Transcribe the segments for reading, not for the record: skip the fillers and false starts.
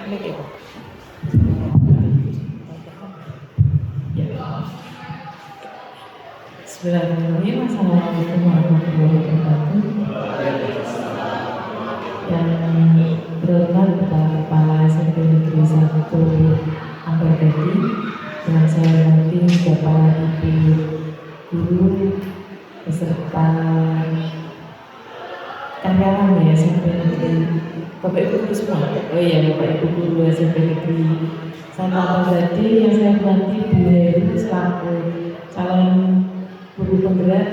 Ini ya. Bismillahirrahmanirrahim. Assalamualaikum warahmatullahi wabarakatuh. Yang berhormat Kepala SMP Negeri 1 Ambargadi, yang saya hormati Bapak Ibu Guru beserta karyawan ya SMP Negeri, Bapak Ibu Guru semua. Oh iya, Bapak Ibu Guru SMP Negeri 1 Ambargadi, yang saya hormati Bu Heru selaku calon guru penggerak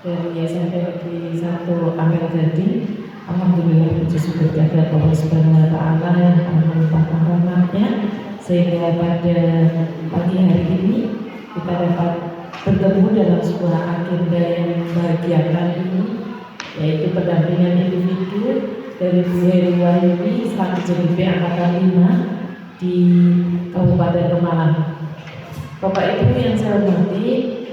dari SMP Negeri 1 Ambargadi. Alhamdulillah, puji syukur kepada Allah Subhanahu wa Ta'ala yang telah melimpahkan rahmatnya sehingga pada pagi hari ini kita dapat bertemu dalam sebuah agenda yang membahagiakan ini, yaitu pendampingan individu dari Bu Heru Wahyuni selaku JDP Angkatan 5 di Kabupaten Pemalang. Bapak Ibu yang saya hormati,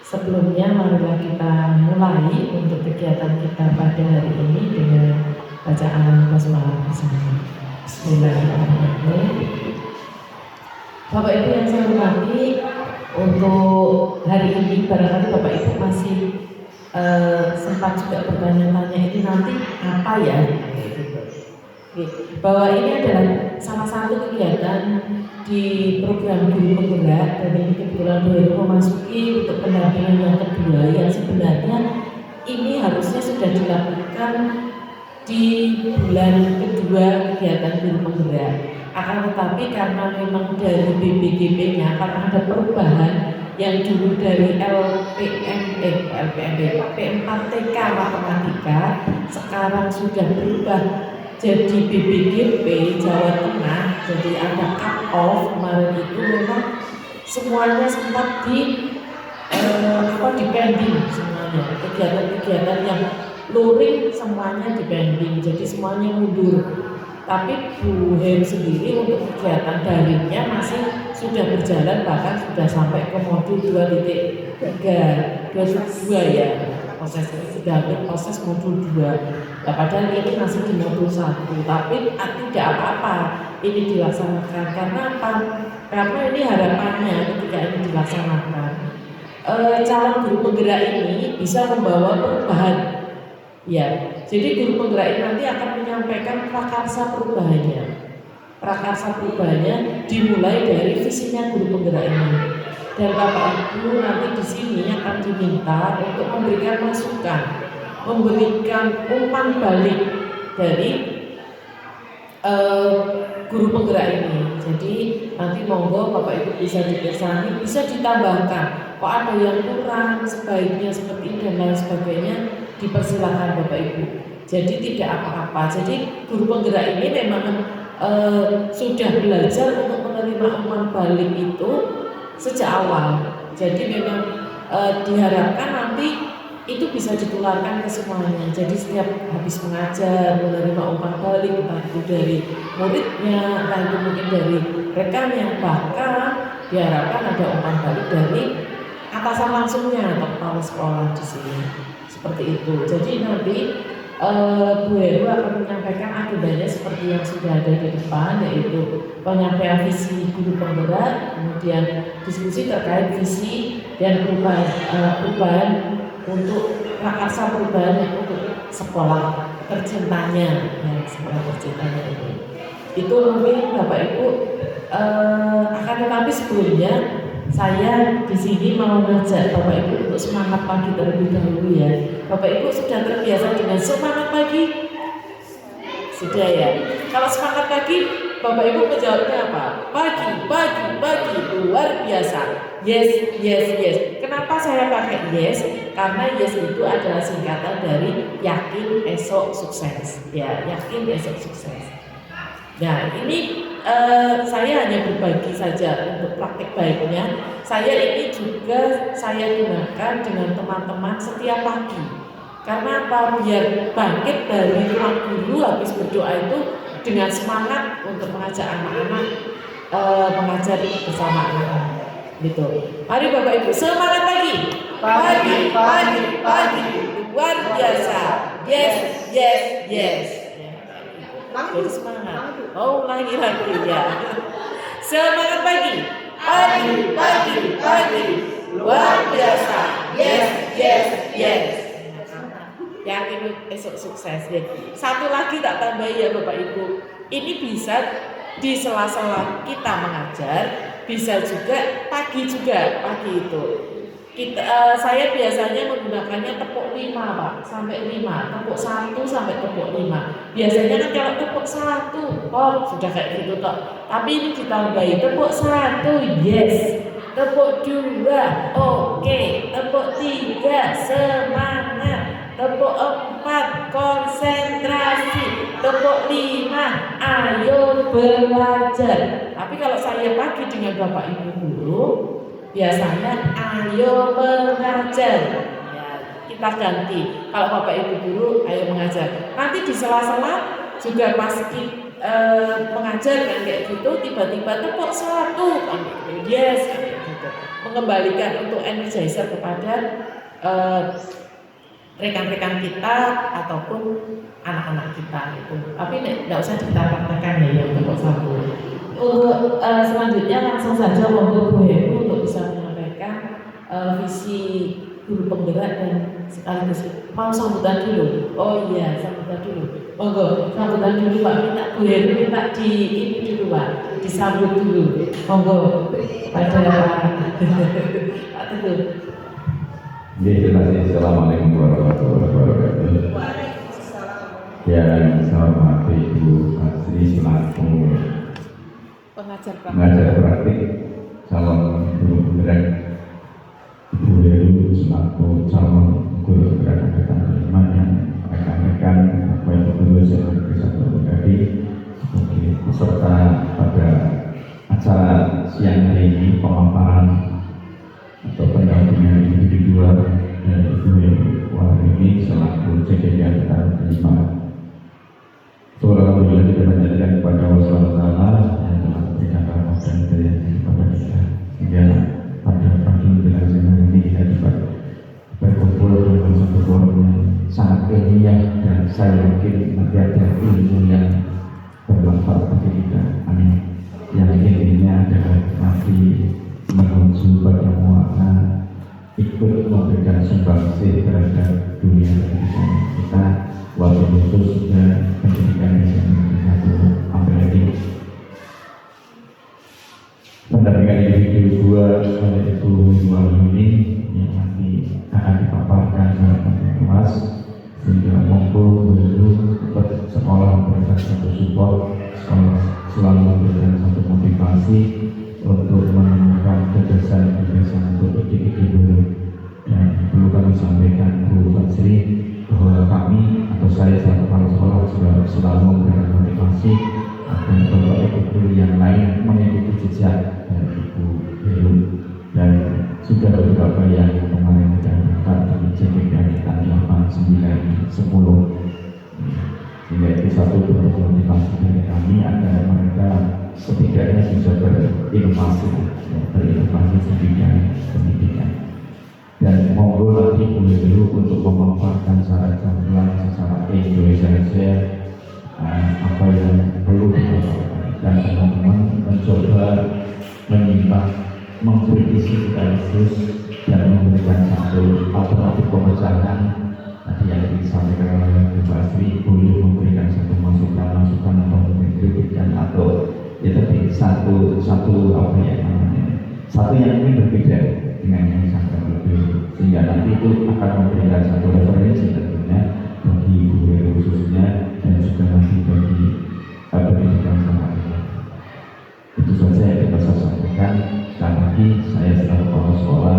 sebelumnya marilah kita mulai untuk kegiatan kita pada hari ini dengan bacaan basmalah bersama. Bismillahirrahmanirrahim. Bapak Ibu yang saya hormati, untuk hari ini barangkali Bapak Ibu masih sempat juga bertanya-tanya ini nanti apa ya? Bahwa ini adalah salah satu kegiatan di program guru penggerak, dan ini kebetulan Bu Heru memasuki untuk pendampingan yang kedua, yang sebenarnya ini harusnya sudah dilakukan di bulan kedua kegiatan guru penggerak. Akan tetapi karena memang dari BPGP-nya karena ada perubahan yang dulu dari P4TK matematika sekarang sudah berubah jadi BPGP Jawa Tengah, jadi ada cut off kemarin itu memang semuanya sempat di pending semuanya, kegiatan-kegiatan yang luring semuanya di pending, jadi semuanya mundur. Tapi Bu Heru sendiri untuk kegiatan daringnya masih sudah berjalan, bahkan sudah sampai ke modul 2.3, 2.2 ya, sudah proses modul 2. Nah, padahal ini masih di modul 1, tapi tidak apa-apa ini dilaksanakan. Karena apa? Karena ini harapannya ketika ini dilaksanakan, calon guru penggerak ini bisa membawa perubahan. Ya, jadi guru penggerak ini nanti akan menyampaikan prakarsa perubahannya. Prakarsa perubahannya dimulai dari visinya guru penggerak ini. Dan Bapak Ibu nanti di sini akan diminta untuk memberikan masukan, memberikan umpan balik dari guru penggerak ini. Jadi nanti monggo Bapak Ibu bisa dipersani, bisa ditambahkan. Kok ada yang kurang, sebaiknya seperti ini dan lain sebagainya, dipersilakan Bapak Ibu. Jadi tidak apa-apa. Jadi guru penggerak ini memang sudah belajar untuk menerima umpan balik itu sejak awal. Jadi memang diharapkan nanti itu bisa ditularkan ke semuanya. Jadi setiap habis mengajar menerima umpan balik, entah itu dari muridnya, entah itu mungkin dari rekannya, bahkan diharapkan ada umpan balik dari atasan langsungnya atau kepala sekolah di sini. Seperti itu. Jadi nanti Bu Heru akan menyampaikan agendanya seperti yang sudah ada di depan, yaitu penyampaian visi guru penggerak, kemudian diskusi terkait visi dan perubahan untuk prakarsa perubahan untuk sekolah tercintanya, ya, sekolah tercintanya ini. Itu mungkin Bapak Ibu akan, tetapi sebelumnya saya di sini mau ngajak Bapak Ibu untuk semangat pagi terlebih dahulu ya. Bapak Ibu sudah terbiasa dengan semangat pagi? Sudah ya. Kalau semangat pagi, Bapak Ibu menjawabnya apa? Pagi, luar biasa. Yes. Kenapa saya pakai yes? Karena yes itu adalah singkatan dari yakin esok sukses. Ya, yakin esok sukses. Nah, ini saya hanya berbagi saja untuk praktik baiknya. Saya ini juga saya gunakan dengan teman-teman setiap pagi. Karena apa? Biar bangkit dari ruang guru habis berdoa itu dengan semangat untuk mengajak anak-anak mengajar bersama anak-anak. Gitu. Mari Bapak Ibu semangat pagi. Pagi. Luar biasa. Yes. Jadi semangat. Oh, lagi ya. Semangat pagi. Pagi. Luar biasa. Yes. Yakin esok sukses deh. Satu lagi tak tambahi ya Bapak Ibu. Ini bisa di sela-sela kita mengajar, bisa juga pagi itu. Saya biasanya menggunakannya tepuk 5 Pak, sampai 5, tepuk 1 sampai tepuk 5. Biasanya kan kalau tepuk 1, sudah kayak gitu toh. Tapi ini ditambahi tepuk 1, yes. Tepuk 2, oke. Tepuk 3, semangat. Tepuk 4, konsentrasi. Tepuk 5, ayo belajar. Tapi kalau saya pagi dengan Bapak Ibu guru, biasanya ayo mengajar. Ya, kita ganti. Kalau Bapak Ibu guru ayo mengajar. Nanti di sela-sela juga pas mengajar kan kayak gitu, tiba-tiba tepuk 1 kan gitu. Yes kan gitu. Mengembalikan untuk energizer kepada rekan-rekan kita ataupun anak-anak kita itu. Tapi tidak usah kita praktekkan ya untuk satu. Untuk selanjutnya langsung saja monggo Bu Heru untuk bisa menyampaikan visi guru penggerak dan sekaligus mau sambutan dulu. Oh iya, sambutan dulu. Monggo sambutan dulu Pak. Minta Bu Heru minta di ini dulu Pak, disambut dulu. Monggo pada Pak Teguh. Terima kasih. Assalamualaikum warahmatullahi wabarakatuh. Yang saya hormati Ibu Asri selaku pengajar praktik calon guru penggerak, Ibu Heru selaku calon guru penggerak angkatan 5 dan rekan-rekan Bapak Guru yang bisa berbagi sebagai peserta pada acara siang hari ini, pemaparan atau pendampingan individual dari Ibu Heru ini selaku CDD angkatan 5. Alhamdulillah kita menjadikan kepada Allah SWT yang telah memberikan rahmat dan hidayah kepada kita, sehingga pada pagi menjelang siang ini kita dapat berkumpul dengan satu forum yang sangat ilmiah, dan saya yakin nanti ada ilmu yang bermanfaat bagi kita. Amin. Yang intinya adalah nanti menuju pada muara ikut memberikan sumbangsi terhadap dunia pendidikan kita, waktu itu sudah pendidikan yang satu ambil lagi pendampingan individu 2 oleh Ibu ini yang nanti akan dipaparkan secara luas, sehingga monggo dulu sekolah memberikan satu support, sekolah selalu memberikan satu motivasi untuk menemukan gagasan-gagasan untuk ide-ide baru. Dan perlu kami sampaikan Bu Fajri bahwa kami atau saya selaku kepala sekolah juga selalu memberikan motivasi agar Bapak Ibu yang lain mengikuti jejak dari Ibu Heru, dan sudah beberapa yang kemarin mendaftar di JPK angkatan 8, 9, 10, sehingga itu satu bentuk motivasi dari kami agar mereka setidaknya bisa berinovasi pendidikan. Dan monggo nanti boleh dulu untuk memanfaatkan secara gamblang, secara Indonesia apa yang perlu dilakukan, dan teman-teman mencoba menyimak, mengkritisi sekaligus dan memberikan satu alternatif pemecahan. Tadi yang disampaikan oleh Bu Basri, boleh memberikan satu masukan atau mengkritikkan atau ya tadi satu apa ya namanya, satu yang ini berbeda dengan yang disampaikan oleh, sehingga nanti itu akan memberikan satu referensi tentunya bagi Ibu Heru khususnya, dan juga nanti bagi pendidikan selanjutnya. Itu saja yang dapat saya sampaikan. Sekali lagi saya selaku kepala sekolah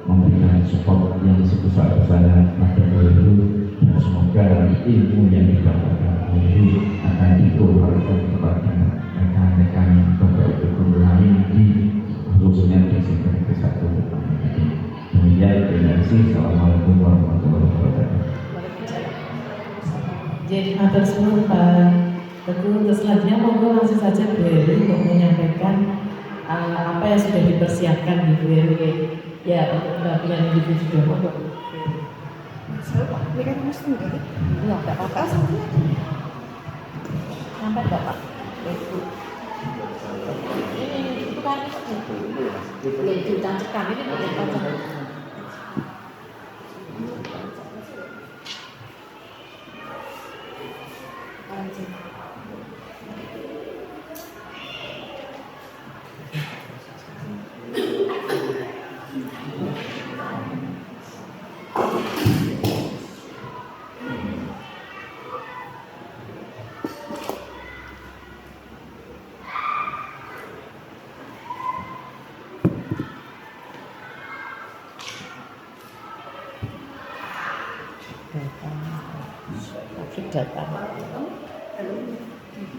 memberikan support yang sebesar-besarnya pada Bu Heru, dan semoga ilmu yang didapatkan Bu Heru akan ditularkan kepada rekan-rekan Bapak Ibu guru lain di khususnya di Sintang ke-1. Demikian, terima kasih. Assalamualaikum warahmatullahi wabarakatuh. Jadi matur suwun Pak Teguh. Terus selanjutnya monggo langsung saja Bu Heru untuk menyampaikan apa yang sudah dipersiapkan di Bu Heru ya untuk pendampingan individu. Monggo. Ini kan Mas sendiri. Enggak apa-apa. Apa Bapak? Itu. Ini itu kan belum ditancapkan, ini belum ditancapkan. Data.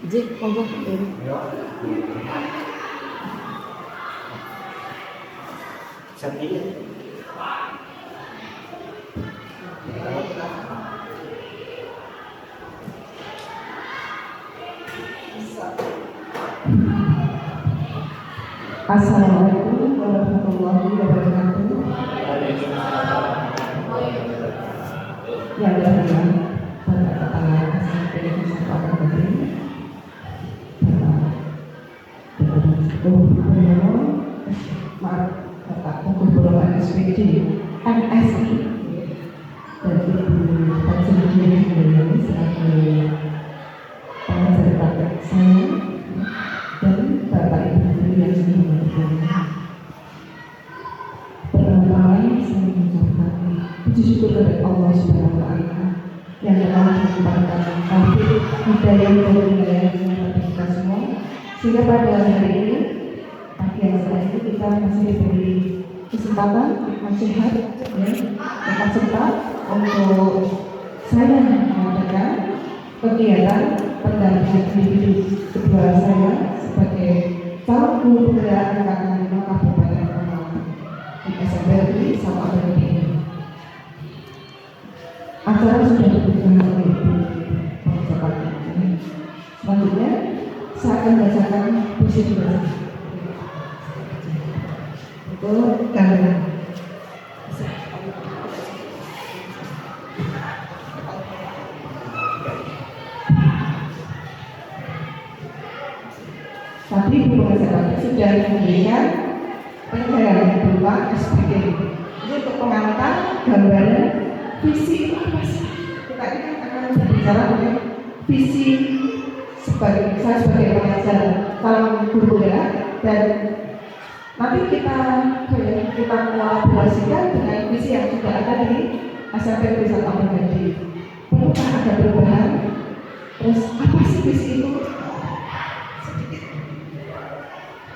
Jadi, monggo. Assalamualaikum warahmatullahi wabarakatuh. Yang berbahagia Bapak Kepala SMP Desa Kabupaten Negeri, Bapak Gubernur SPD MSI dan Ibu Tanjung Mulyani selaku pengajar praktek saya dan Bapak Ibu guru yang dimuliakan. Pertama-tama saya mengucapkan puji syukur kepada Allah Subhanahu wa Ta'ala yang telah menempatkan taufik hidayah dan hidayah kepada kita semua, sehingga pada hari ini pagi yang cerah ini kita masih diberi kesempatan nasihat tempat serta untuk saya mengadakan kegiatan pendampingan hidup kedua saya sebagai calon guru penggerak angkatan 5 Kabupaten Pemalang di SMP Negeri Kabupaten ini. Acara sudah dibuka oleh Ibu pengucapan ini. Selanjutnya saya akan bacakan puisi dua untuk kalian. Tadi Ibu pengacara sudah memberikan penjelasan berupa SPG. Ini untuk pengantar gambaran visi itu apa sih? Kita ini akan berbicara mengenai visi sebagai saya sebagai pengajar calon guru penggerak, dan nanti kita kolaborasikan dengan visi yang sudah ada di SMP Negeri 1 Purwodadi. Perlukah ada perubahan? Terus apa sih visi itu?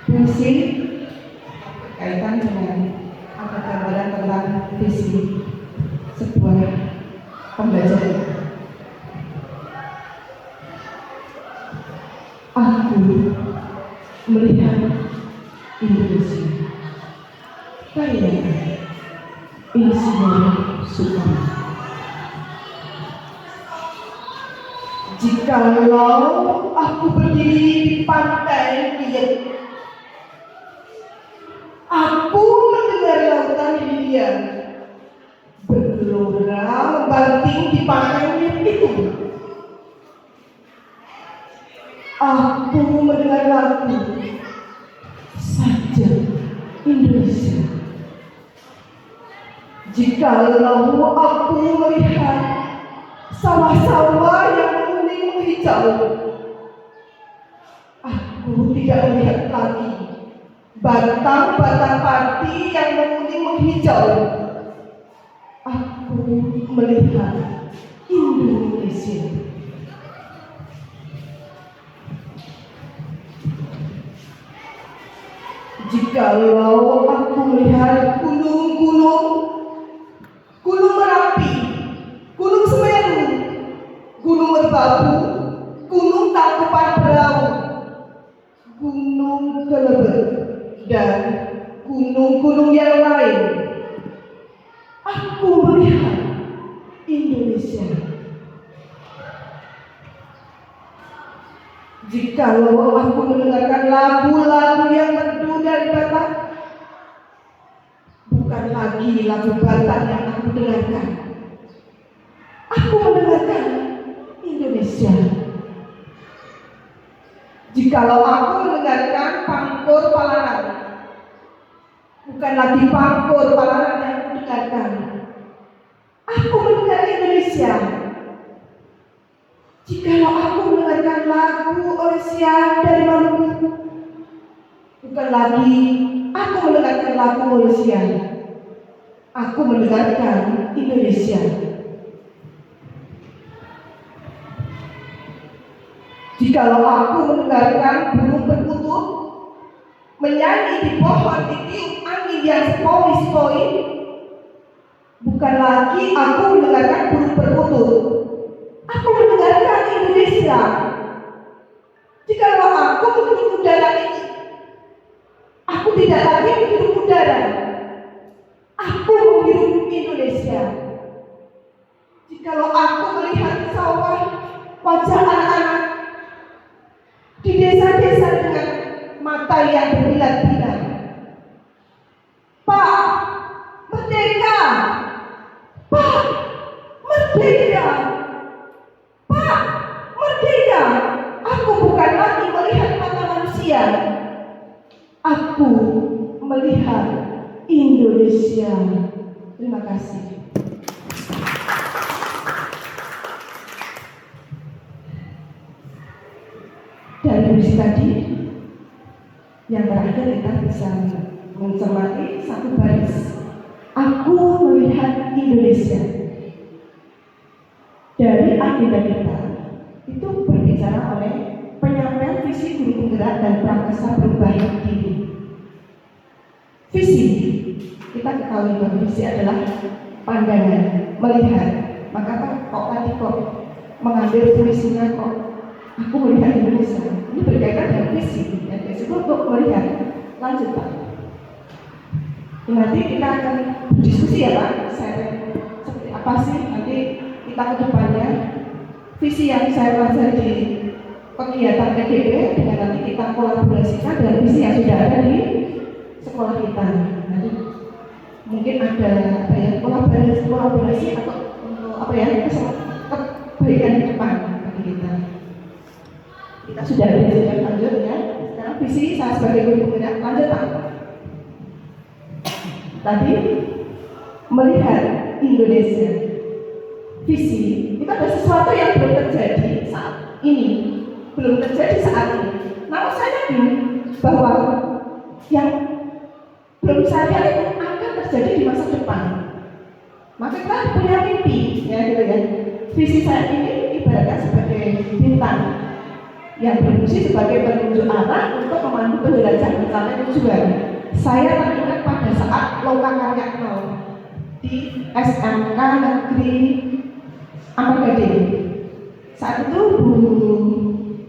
Visi kaitan dengan ada gambaran tentang visi sebuah pembelajaran. Aku melihat Indonesia kayak Insinyur Soekarno. Jikalau aku berdiri di pantai Biak, aku mendengar lautan Hindia bergelora banting di pantai itu. Aku mendengar lagu saja Indonesia. Jikalau aku melihat sawah-sawah yang menguning menghijau, aku tidak melihat lagi batang-batang padi yang menguning menghijau. Aku melihat Indonesia. Jikalau aku melihat gunung-gunung, Gunung Merapi, Gunung Semeru, Gunung Merbabu, Gunung Tangkuban Perahu, Gunung Kelebet, dan gunung-gunung yang lain, aku melihat Indonesia. Jikalau aku mendengarkan lagu-lagu yang merdu dari Batak, bukan lagi lagu Batak yang aku dengarkan, aku mendengarkan Indonesia. Jikalau aku mendengarkan pangkur palaran, bukan lagi pangkur palaran yang aku dengarkan, aku mendengar Indonesia. Jikalau aku mendengarkan lagu Olesian dari Maluku, bukan lagi aku mendengarkan lagu Olesian, aku mendengarkan Indonesia. Jikalau aku mendengarkan burung perkutut menyanyi di pohon ditiup angin yang sepoi-sepoi, bukan lagi aku mendengarkan burung perkutut, aku mendengarkan Indonesia. Jikalau aku menghirup udara ini, aku tidak lagi menghirup udara, aku menghirup Indonesia. Jikalau aku melihat sawah, wajah anak-anak di desa-desa dengan mata yang berbilat-bilat, Pak, merdeka! Pak, merdeka! Pak, merdeka! Aku bukan lagi melihat mata manusia, aku melihat Indonesia. Terima kasih. Dari puisi tadi, yang terakhir kita bisa mencermati satu baris. Aku melihat Indonesia. Dari agenda kita itu berbicara oleh penyampaian visi guru penggerak dan prakarsa perubahan diri. Visi, kita ketahui bahwa visi adalah pandangan, melihat. Maka kok tadi kok mengambil puisinya kok aku melihat Indonesia. Ini berkaitan dengan visi. Ya, visi itu untuk melihat. Lanjut Pak. Nanti kita akan berdiskusi ya Pak. Seperti apa sih nanti kita ke depannya visi yang saya pelajari di kegiatan PDB dengan nanti kita kolaborasikan dengan visi yang sudah ada di sekolah kita. Nanti mungkin ada kolaborasi atau kebaikan di depan bagi kita. Kita sudah ada jenjang lanjut ya. Sekarang visi saya sebagai guru pembina lanjut Pak. Tadi melihat Indonesia. Visi itu ada sesuatu yang belum terjadi saat ini, belum terjadi saat ini. Namun saya yakin bahwa yang belum saya lihat itu akan terjadi di masa depan. Maka kita punya mimpi, ya gitu ya. Visi saya ini ibaratnya sebagai bintang yang berfungsi sebagai penunjuk arah untuk memandu penjelajahan mencapai tujuan. Saya teringat pada saat Lokakarya 0 di SMK Negeri Amat Gading. Saat itu Bu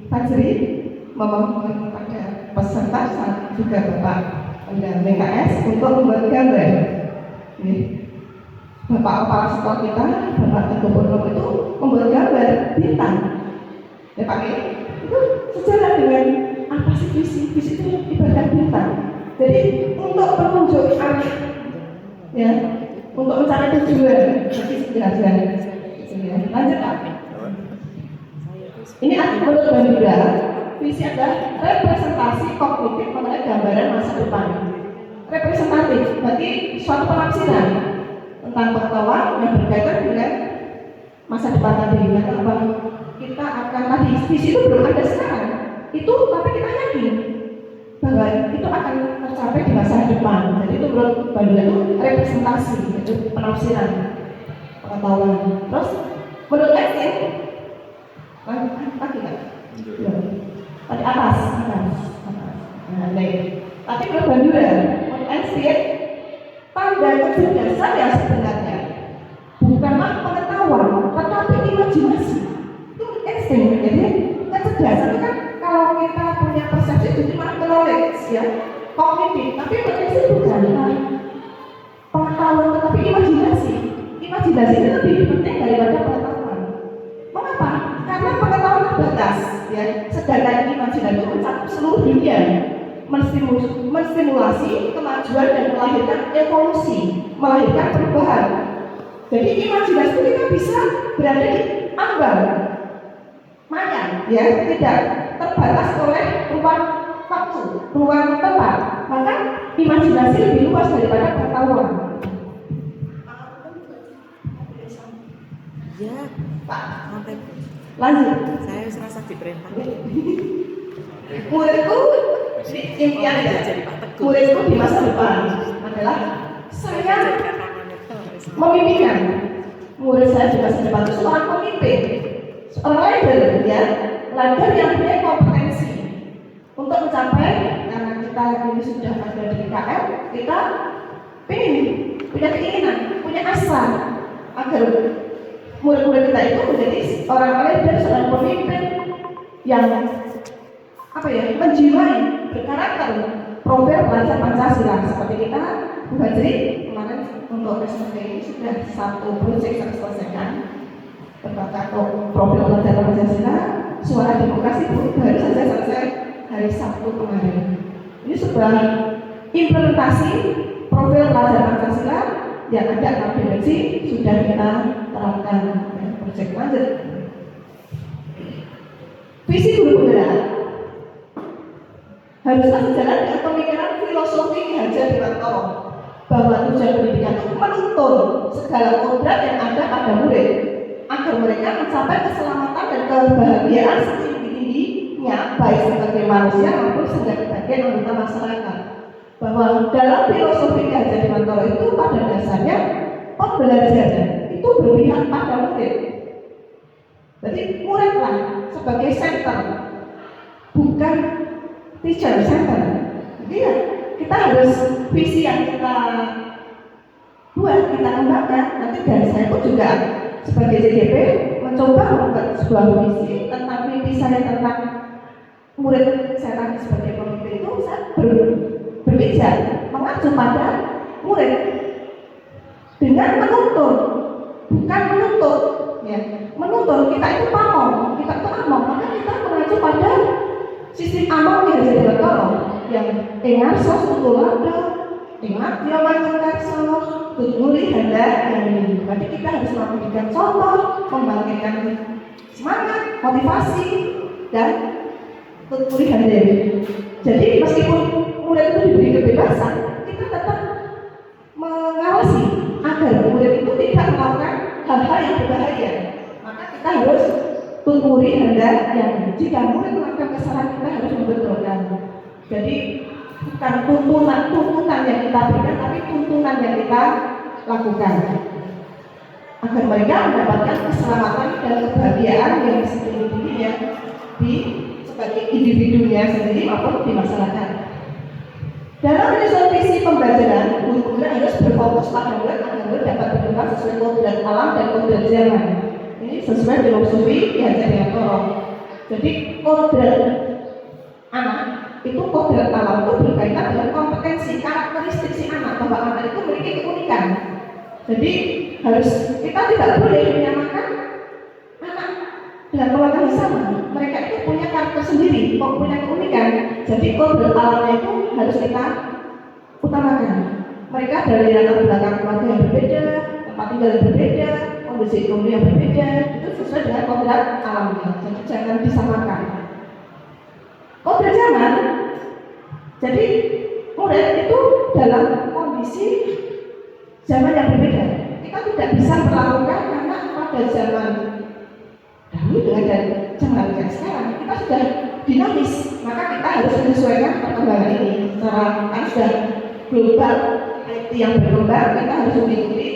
Fajri memohon pada peserta saat juga Bapak pendamping KS untuk membuat gambar. Bapak kepala sekolah kita, Bapak Teguh Purnomo itu membuat gambar bintang. Ya Pak, itu sejalan dengan apa sih visi? Visi itu ibarat bintang. Jadi untuk penunjuk arah, ya, untuk mencari tujuan, jadi penjelasan. Lanjut Pak. Ini menurut Bandura, visi adalah representasi kognitif mengenai gambaran masa depan. Representatif, berarti suatu penafsiran tentang pengetahuan yang berkaitan dengan masa depan tadi. Kenapa kita akan tadi visi itu belum ada sekarang. Itu tapi kita yakin bahwa itu akan tercapai di masa depan. Jadi itu menurut Bandura itu representasi, itu penafsiran pengetahuan. Terus menurut Einstein, lagi kan? Tadi atas. Nah, baik. Tapi menurut Bandura, menurut Einstein, tanda kecerdasan yang sebenarnya bukanlah pengetahuan, tetapi imajinasi. Itu Einstein. Jadi kecerdasan itu kan kalau kita punya persepsi itu cuma knowledge ya, kognitif. Tapi menurut Einstein bukan pengetahuan, tetapi imajinasi. Imajinasi itu lebih penting daripada pengetahuan. Mengapa? Karena pengetahuan terbatas, ya. Sedangkan imajinasi itu mencakup seluruh dunia, menstimulasi kemajuan dan melahirkan evolusi, melahirkan perubahan. Jadi imajinasi itu kita bisa berada di ambang, maya, ya, tidak terbatas oleh ruang waktu, ruang tempat, maka imajinasi lebih luas daripada pengetahuan. Ya, Pak, sampai lanjut. saya serasa diperintah. Muridku, impian ya, Jadi Pak Teguh. muridku di masa depan adalah saya memimpikan murid saya di masa depan itu seorang pemimpin, seorang leader, ya, leader yang punya kompetensi untuk mencapai. Karena kita ini sudah ada di KM, kita ingin punya keinginan, punya asa agar murid-murid kita itu menjadi orang leader, seorang pemimpin yang menjiwai, berkarakter, profil pelajar Pancasila. Seperti kita Bu Hajri kemarin untuk SMP ini sudah satu proyek selesaikan berbakat profil pelajar Pancasila, suara demokrasi Bu, baru saja selesai hari Sabtu kemarin. Ini sebuah implementasi profil pelajar Pancasila yang ada 6 dimensi sudah kita terapkan proyek lanjut. Visi guru penggerak haruslah sejalan dengan pemikiran filosofi Ki Hajar Dewantara bahwa tujuan pendidikan itu menuntun segala kodrat yang ada pada murid agar mereka mencapai keselamatan dan kebahagiaan setinggi-tingginya baik sebagai manusia maupun sebagai anggota masyarakat. Bahwa dalam filosofi Ki Hajar Dewantara itu pada dasarnya pembelajaran itu berpihak pada murid. Jadi muridlah sebagai center, bukan teacher center. Jadi ya, kita harus visi yang kita buat, kita kembangkan. Nanti dari saya pun juga sebagai JDP mencoba membuat sebuah visi tentang mimpi saya tentang murid saya tadi sebagai pemimpin itu saya berbicara mengacu pada murid dengan menuntun, bukan menuntut, ya. Menuntun kita itu pamong, maka kita mengacu pada sistem amal Ki Hajar Dewantara yang engarso tutulanto, ingat dia mangarso, tuturi hendak ini. Berarti kita harus memberikan contoh, membangkitkan semangat, motivasi, dan tuturi hendak. Jadi meskipun murid itu diberi kebebasan, kita tetap mengawasi agar murid itu tidak melakukan hal-hal yang berbahaya. Maka kita harus tuturi hendak yang jika murid melakukan kesalahan kita harus membetulkan. Jadi bukan tuntunan yang kita berikan, tapi tuntunan yang kita lakukan agar mereka mendapatkan keselamatan dan kebahagiaan yang setinggi-tingginya di sebagai individunya sendiri maupun di masyarakat. Dalam menyusun visi pembelajaran, guru harus berfokus pada murid agar murid dapat berkembang sesuai kodrat alam dan kodrat zaman. Ini sesuai filosofi Ki Hajar Dewantara. Jadi kodrat anak itu, kodrat alam itu berkaitan dengan kompetensi, karakteristik si anak, bahwa anak itu memiliki keunikan. Jadi harus kita tidak boleh menyamakan anak dengan pola yang sama. Mereka itu punya karakter sendiri, punya keunikan. Jadi kodrat alamnya itu harus kita utamakan. Mereka dari latar belakang keluarga yang berbeda, tempat tinggal yang berbeda, kondisi ekonomi yang berbeda, itu sesuai dengan kodrat alamnya. Jadi jangan disamakan. Kodrat zaman, jadi murid itu dalam kondisi zaman yang berbeda. Kita tidak bisa melakukan karena pada zaman dahulu dengan zaman yang sekarang kita sudah dinamis, maka kita harus menyesuaikan perkembangan ini. Secara sudah global IT yang berkembang, kita harus mengikuti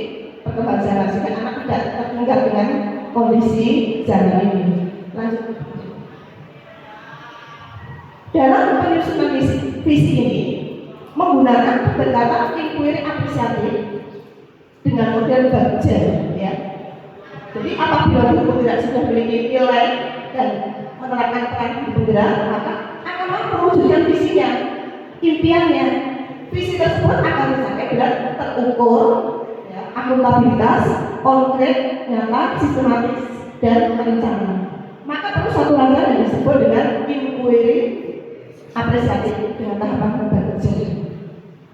perkembangan zaman sehingga anak tidak tertinggal dengan kondisi zaman ini. Lanjut. Dalam penyusunan visi ini menggunakan pendekatan inquiry apresiatif dengan model Bagja, ya. Jadi apabila guru tidak sudah memiliki nilai dan menerapkan peran guru penggerak, maka akan mampu mewujudkan visinya, impiannya. Visi tersebut akan dicapai dengan terukur, ya, akuntabilitas, konkret, nyata, sistematis, dan terencana. Maka perlu satu rangkaian yang disebut dengan inquiry apresiatif dengan tahapan pembaca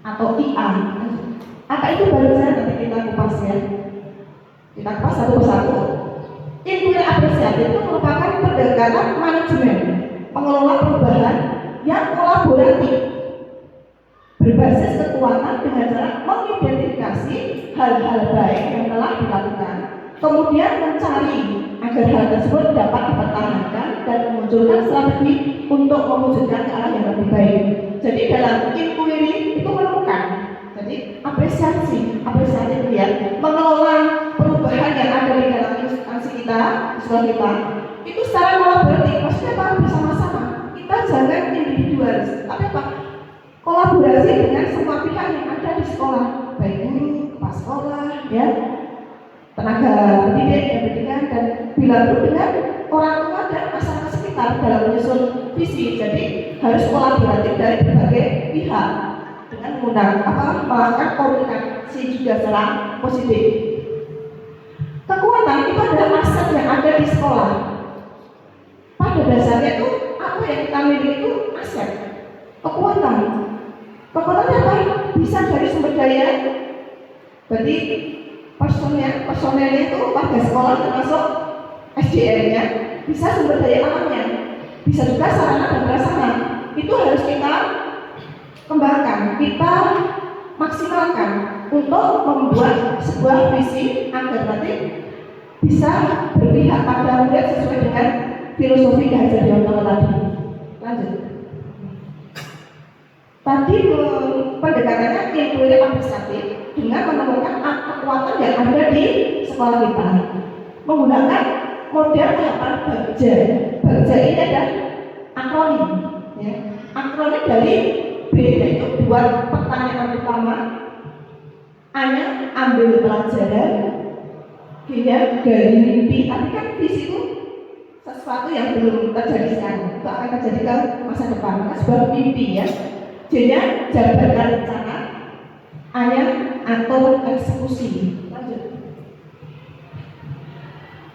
atau IA. Apa itu barisan? Nanti kita kupas ya. Kita kupas satu persatu. Inquiry apresiatif itu merupakan pendekatan manajemen pengelolaan hal-hal baik yang telah dilakukan, kemudian mencari agar hal tersebut dapat dipertahankan dan memunculkan strategi untuk mewujudkan ke arah yang lebih baik. Jadi dalam inquiry itu menemukan, jadi apresiasi ya, mengelola perubahan yang ada di dalam instansi kita, sekolah kita, itu secara kolaboratif, maksudnya apa? Bersama-sama. Kita jangan individualis, tapi apa? Kolaborasi dengan semua pihak yang ada di sekolah, baik guru, kepala sekolah, ya, tenaga pendidik, pendidikan, dan bila perlu dengan orang tua dan masyarakat sekitar dalam menyusun visi. Jadi harus kolaboratif dari berbagai pihak dengan melakukan komunikasi juga secara positif. Kekuatan itu adalah aset yang ada di sekolah. Pada dasarnya itu apa yang kita miliki itu aset. Kekuatan apa? Bisa dari sumber daya. Berarti personelnya itu pada sekolah termasuk SDM-nya, bisa sumber daya alamnya, bisa juga sarana dan prasarana. Itu harus kita kembangkan, kita maksimalkan untuk membuat sebuah visi agar nanti bisa berpihak pada murid sesuai dengan filosofi kehadiran tadi. Lanjut. Tadi pendekatannya intuitif apresiatif dengan menemukan kekuatan yang ada di sekolah kita menggunakan model tahapan Bagja. Bagja ini adalah akronim, ya. Akronim dari B, yaitu buat pertanyaan utama, A-nya ambil pelajaran, G-nya gali mimpi. Tapi kan visi itu sesuatu yang belum terjadi sekarang, itu akan terjadi ke masa depan, maka sebuah mimpi, ya. J-nya jabarkan rencana, A-nya atur eksekusi. Lanjut.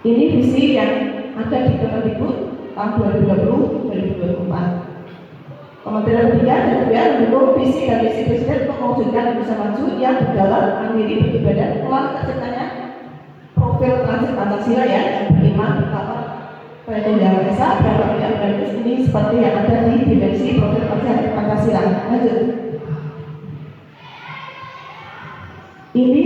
Ini visi yang ada di Kemendikbud tahun 2020-2024. Kementerian Pendidikan dan Kebudayaan mendukung visi dan misi Presiden untuk mewujudkan Indonesia maju yang berjalan mandiri beribadah melalui terciptanya profil transit Pancasila yang beriman betapa pada Yang Esa dan Pemilihan ini seperti yang ada di dimensi profil transit Pancasila. Lanjut. Ini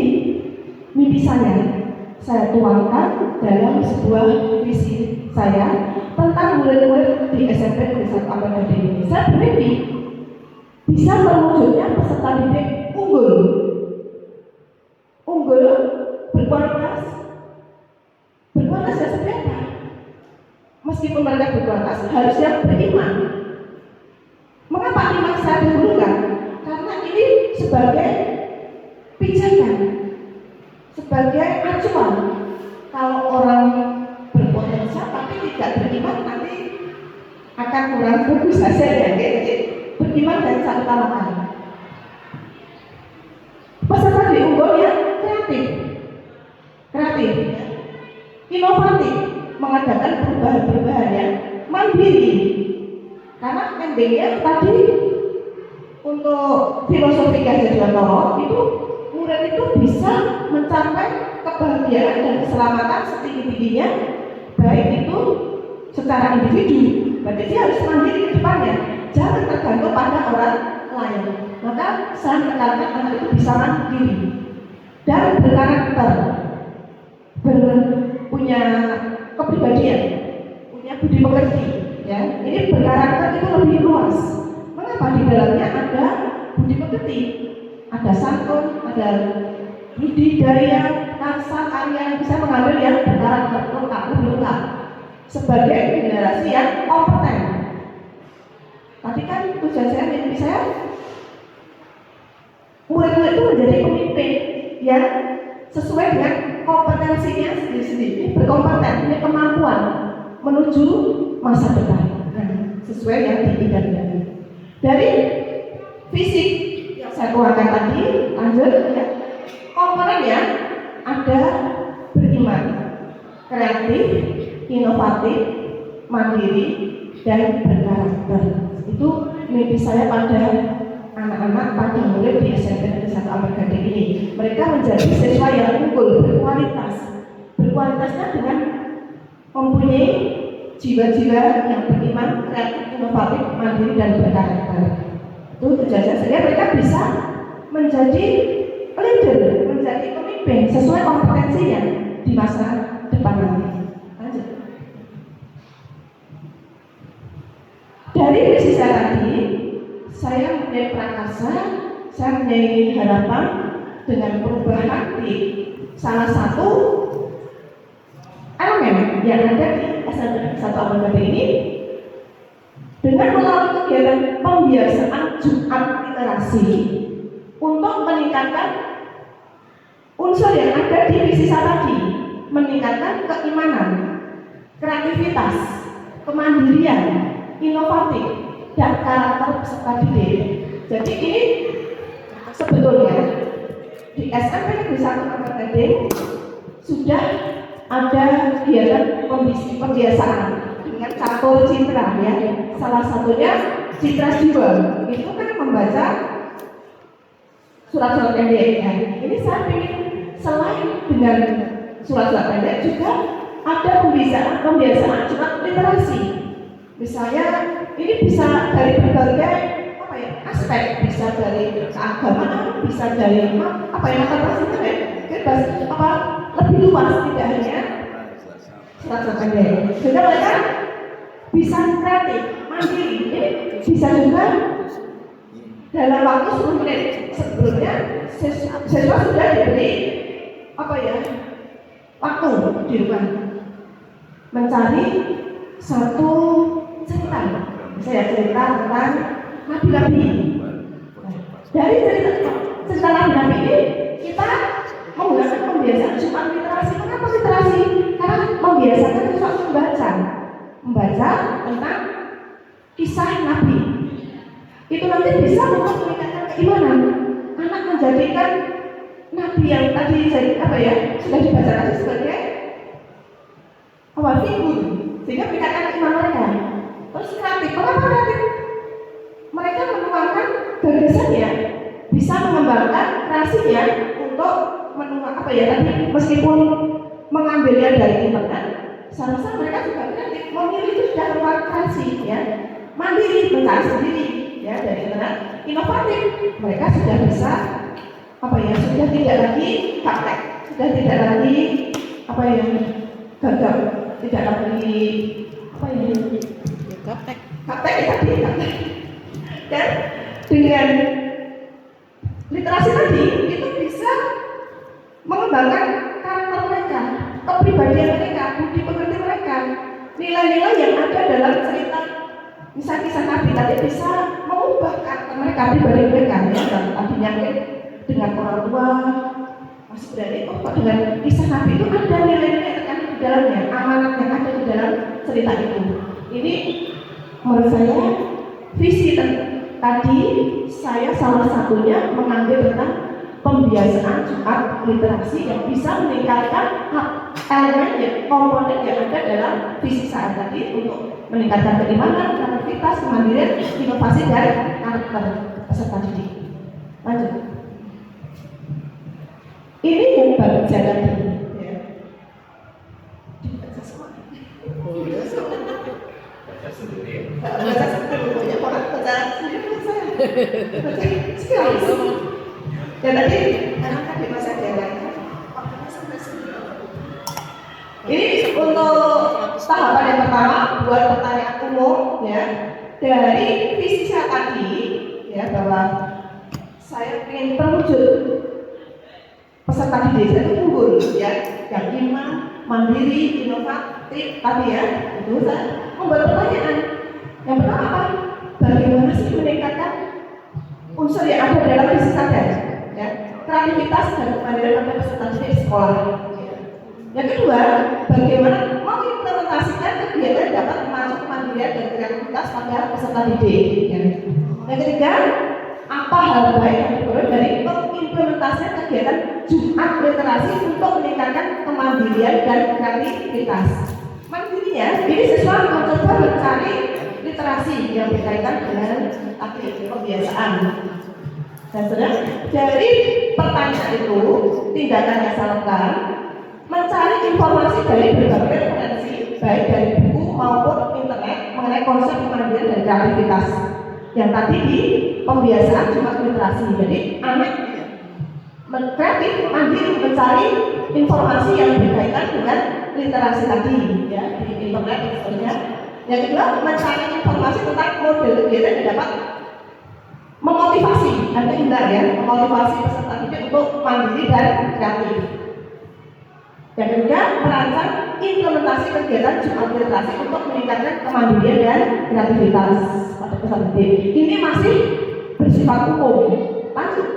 mimpi saya tuangkan dalam sebuah visi saya tentang murid-murid di SMP Negeri 1 Ampel ini. Saya bermimpi bisa mewujudnya peserta didik unggul, berkualitas ya seperti apa? Meskipun mereka berkualitas, harusnya beriman. Mengapa iman saya dahulukan? Karena ini sebagai pijakan, sebagai acuan. Kalau orang berpotensi tapi tidak beriman, nanti akan kurang bagus hasilnya. Jadi beriman dan saya utamakan. Peserta diunggul yang kreatif, inovatif, mengadakan perubahan-perubahan yang mandiri. Karena endingnya tadi untuk filosofi Gadjah itu murid itu bisa mencapai kebahagiaan dan keselamatan setinggi-tingginya, baik itu secara individu, berarti dia harus mandiri ke depannya, jangan tergantung pada orang lain. Maka saya menekankan anak itu bisa mandiri dan berkarakter, punya kepribadian, punya budi pekerti, ya. Ini berkarakter itu lebih luas. Mengapa? Di dalamnya ada budi pekerti, ada santun, ada budidaya, karsa, karya yang bisa mengambil yang berkarakter lengkap sebagai generasi yang kompeten. Tadi kan tujuan saya, mimpi saya murid-murid itu menjadi pemimpin yang sesuai dengan kompetensinya sendiri-sendiri, berkompeten, punya kemampuan menuju masa depan, sesuai yang diinginkan. Dari fisik yang saya keluarkan tadi, lanjut, ya. Komponennya ada beriman, kreatif, inovatif, mandiri, dan berkarakter. Itu mimpi saya pada anak-anak, pada murid di SMP Negeri 1 Ampel Gading ini. Mereka menjadi siswa yang unggul, berkualitas. Berkualitasnya dengan mempunyai jiwa-jiwa yang beriman, kreatif, inovatif, mandiri, dan berkarakter. Itu tujuannya, sehingga mereka bisa menjadi leader, menjadi pemimpin pemimpin sesuai kompetensinya di masa depan nanti. Lanjut. Dari visi saya tadi, saya mempunyai prakarsa, saya mempunyai harapan dengan perubahan di salah satu elemen yang ada di SMP 1 ABD ini dengan melalui kegiatan pembiasaan Jumat literasi untuk meningkatkan unsur yang ada di visi saya tadi, meningkatkan keimanan, kreativitas, kemandirian, inovatif, dan karakter peserta didik. Jadi ini sebetulnya di SMP Negeri 1 ABD sudah ada kegiatan pembiasaan dengan catur citra ya. Salah satunya citra jiwa. Itu kan membaca surat-surat pendek ya. Ini saya ingin selain dengan surat-surat pendek juga ada pembiasaan surat literasi. Misalnya ini bisa dari berbagai aspek, bisa dari keagamaan, bisa dari mata pelajaran ya, lebih luas, tidak hanya surat-surat pendek. Sehingga mereka bisa kreatif, mandiri, bisa juga dalam waktu 10 menit sebelumnya siswa sudah diberi waktu di rumah mencari satu cerita, misalnya cerita tentang nabi-nabi. Dari cerita nabi-nabi ini kita menggunakan pembiasaan Jumat literasi. Kenapa literasi? Karena membiasakan siswa membaca tentang kisah nabi. Itu nanti bisa untuk meningkatkan keimanan. Anak menjadikan nabi yang tadi sudah dibaca tadi sebagai figur, sehingga meningkatkan keimanan mereka. Terus kreatif, kenapa kreatif? Mereka menuangkan gagasannya, bisa mengembangkan kreasinya untuk tadi meskipun mengambilnya dari internet, saya rasa mereka juga kreatif. Memilih itu sudah merupakan kreasi ya, mandiri, mencari sendiri ya dari internet, inovatif. Mereka sudah bisa sudah tidak lagi praktek, sudah tidak lagi gagap, tidak lagi praktek tadi. Dan dengan literasi tadi itu bisa mengembangkan karakter mereka, kepribadian mereka, budi pekerti mereka, nilai-nilai yang ada dalam cerita kisah nabi tadi bisa mengubah karakter mereka, pribadi mereka ya. Tadinya dengan orang tua masih berani dengan kisah nabi itu ada nilai-nilai yang terkandung di dalamnya, amanat yang ada di dalam cerita itu. Ini menurut saya visi tadi saya salah satunya mengambil tentang pembiasaan Jumat literasi yang bisa meningkatkan elemen komponen yang ada dalam visi saya tadi untuk meningkatkan keimanan, kreativitas, kemandirian, inovasi, dan karakter peserta didik. Lanjut. Ini yang baru jalan tadi. Dan tadi anak di masa jalan. Ini untuk tahapan yang pertama buat pertanyaan umum ya dari visi saya tadi ya bahwa saya ingin terwujud peserta didik saya itu unggul ya, yang iman, mandiri, inovatif tadi ya. Itu saya membuat pertanyaan. Yang pertama apa? Bagaimana sih meningkatkan unsur yang ada dalam visi saya ya, kreativitas dan kemandirian pada peserta didik sekolah. Yang kedua, bagaimana mengimplementasikan kegiatan dapat masuk kemandirian dan kreativitas pada peserta didik. Yang ketiga, apa hal baik yang diperoleh dari mengimplementasikan kegiatan Jumat literasi untuk meningkatkan kemandirian dan kreativitas. Mandirinya, ini siswa mencoba mencari literasi yang berkaitan dengan kebiasaan. Dan dari pertanyaan itu, tindakan yang saya lakukan mencari informasi dari berbagai referensi, baik dari buku maupun internet mengenai konsep kemandirian dan kreativitas. Yang tadi di pembiasaan Jumat literasi. Jadi anak kreatif, mandiri mencari informasi yang berkaitan dengan literasi tadi, ya, di internet dan sebagainya. Yang kedua, mencari informasi tentang model kegiatan yang dapat memotivasi, ada hindar ya, memotivasi peserta didik untuk mandiri dan kreatif. Yang ketiga, merancang implementasi kegiatan Jumat literasi untuk meningkatkan kemandirian dan kreativitas pada peserta didik. Ini masih bersifat umum. Lanjut.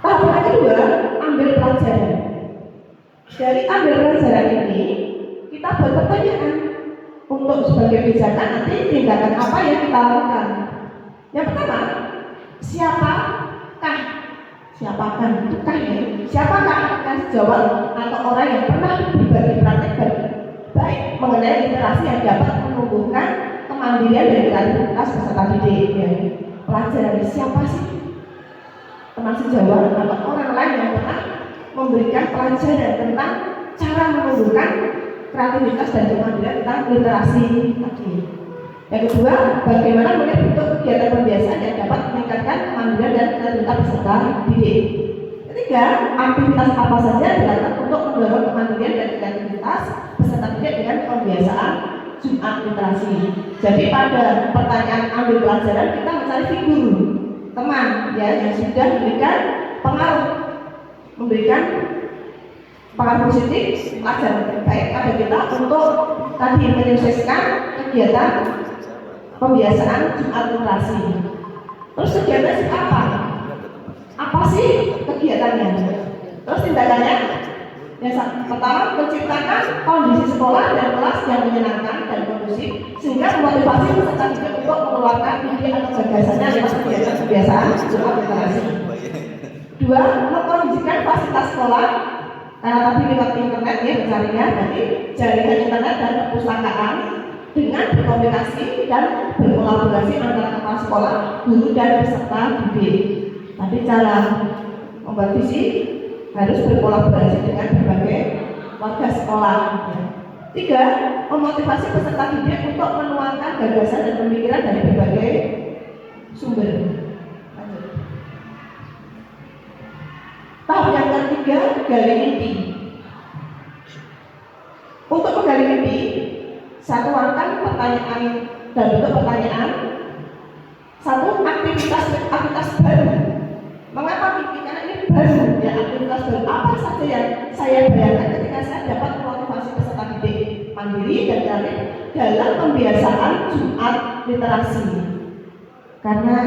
Tahap yang kedua, ambil pelajaran. Dari ambil pelajaran ini, kita buat pertanyaan untuk sebagai pijakan nanti tindakan apa yang kita lakukan. Yang pertama, siapakah kasih jawab atau orang yang pernah berbagi praktek baik mengenai literasi yang dapat menumbuhkan kemandirian dan kreativitas peserta didik. Ya. Pelajaran siapa sih? Termasuk jawab atau orang lain yang pernah memberikan pelajaran tentang cara menumbuhkan kreativitas dan kemandirian tentang literasi tadi. Yang kedua, bagaimana melihat bentuk kegiatan pembiasaan yang dapat meningkatkan kemandirian dan kreativitas peserta didik. Ketiga, aktivitas apa saja dilakukan untuk mendorong kemandirian dan kreativitas peserta didik dengan pembiasaan Jumat literasi. Jadi pada pertanyaan ambil pelajaran kita mencari figur teman ya yang sudah memberikan pengaruh positif pelajaran terbaik pada kita untuk tadi menyukseskan kegiatan pembiasaan Jumat literasi. Terus kegiatannya apa? Apa sih kegiatannya? Terus tindakannya? Yang pertama, menciptakan kondisi sekolah dan kelas yang menyenangkan dan kondusif sehingga memotivasi peserta didik untuk mengeluarkan ide atau gagasannya lewat kebiasaan Jumat literasi. Dua, mengkondisikan fasilitas sekolah karena tadi lewat internet ya mencarinya, berarti jaringan internet dan perpustakaan dengan berkomunikasi dan berkolaborasi antara kepala sekolah, guru dan peserta didik. Tadi cara membuat visi harus berkolaborasi dengan berbagai warga sekolah. Tiga, memotivasi peserta didik untuk menuangkan gagasan dan pemikiran dari berbagai sumber. Tahap yang ketiga, gali mimpi. Untuk menggali mimpi, saya tuangkan pertanyaan dan bentuk pertanyaan. Satu, aktivitas baru. Mengapa mimpi? Karena ini baru ya, aktivitas baru. Apa saja yang saya bayangkan ketika saya dapat memotivasi peserta didik mandiri dan kreatif dalam pembiasaan Jumat literasi. Karena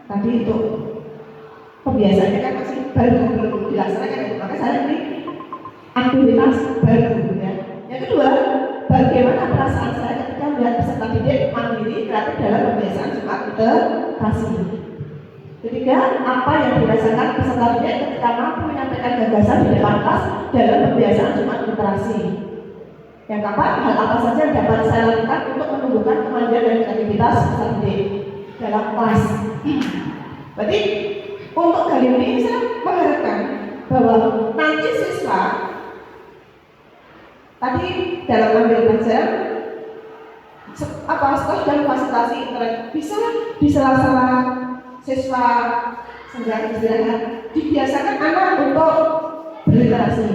tadi itu pembiasaannya kan masih baru, belum dilaksanakan, maka saya ini aktivitas baru ya. Yang kedua, bagaimana perasaan saya ketika melihat peserta didik mandiri kreatif dalam pembiasaan Jumat literasi. Ketiga, apa yang dirasakan peserta didik ketika mampu menyampaikan gagasan di depan kelas dalam pembiasaan Jumat literasi. Yang keempat, hal apa saja yang dapat saya lakukan untuk menumbuhkan kemandirian dan kreativitas peserta didik dalam kelas. Berarti untuk kali ini saya mengharapkan bahwa nanti siswa tadi dalam ambil pelajaran sekolah dan fasilitasi internet bisa di sela-sela siswa sedang istirahat dibiasakan anak untuk berliterasi.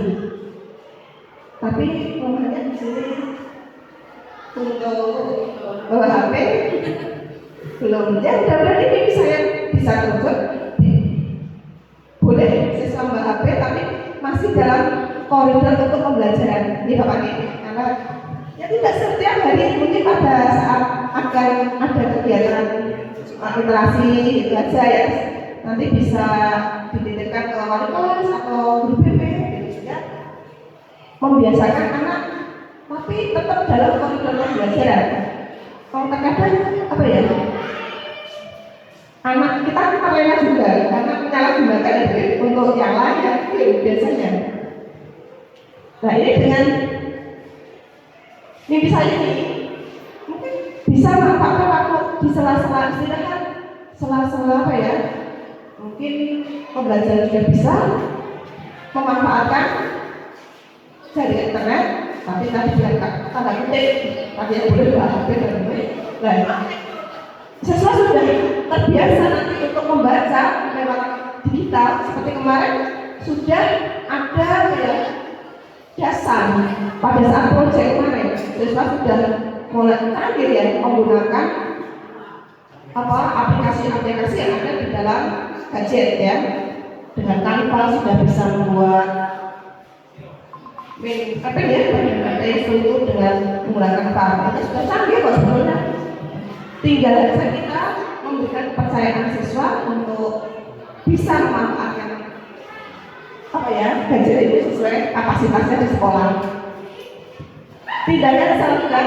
Tapi rumahnya di sini untuk bawa HP belum. Ya mudah-mudahan ini saya bisa tunjuk. Boleh siswa bawa HP tapi masih dalam koridor untuk pembelajaran. Ini Bapak ini karena ya tidak setiap hari, mungkin pada saat akan ada kegiatan literasi itu aja ya, nanti bisa dititipkan ke wali kelas atau guru BP gitu ya, membiasakan anak tapi tetap dalam koridor pembelajaran. Kalau terkadang apa ya, anak kita terlena juga karena menyalahgunakan untuk yang lain biasanya. Nah ini dengan mimpi saya ini mungkin bisa manfaatkan waktu di sela-sela istirahat, sela-sela apa ya, mungkin pembelajaran juga bisa memanfaatkan jaringan internet, tapi tadi dengan tanda kutip tadi yang boleh HP dan boleh. Nah siswa sudah terbiasa nanti untuk membaca lewat digital. Seperti kemarin sudah ada ya, dasar pada saat proyek kemarin, siswa sudah mulai terakhir ya menggunakan aplikasi-aplikasi yang ada di dalam gadget ya. Dengan Canva sudah bisa membuat struktur dengan menggunakan Canva. Itu sudah canggih kok sebenarnya. Tinggal saja kita memberikan kepercayaan siswa untuk bisa memanfaatkan gadget itu sesuai kapasitasnya di sekolah. Tidak ada kesalahan.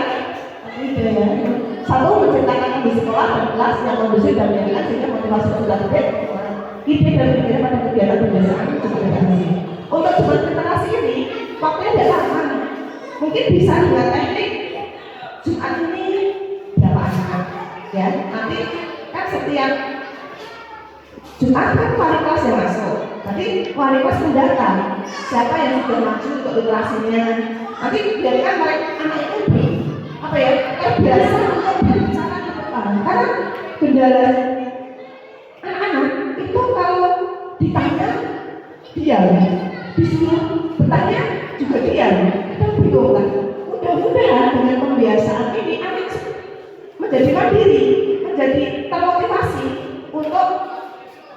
Satu, menciptakan di sekolah dan kelas yang kondusif dan menyenangkan sehingga motivasi sudah terbaik. Ide dan pikiran pada kegiatan pembelajaran cukup berhasil. Untuk jumlah literasi ini, waktunya tidak lama. Mungkin bisa dengan teknik Jumat ini berapa anak, ya. Nanti kan setiap Jumat kan wali kelas yang masuk. Nanti wali kelas mendata siapa yang sudah maju untuk literasinya. Nanti biarkan mereka anak itu terbiasa untuk berbicara di depan. Karena kendala anak-anak itu kalau ditanya diam, disuruh bertanya juga diam, kita bingung kan. Mudah-mudahan dengan pembiasaan ini anak menjadi mandiri, menjadi termotivasi untuk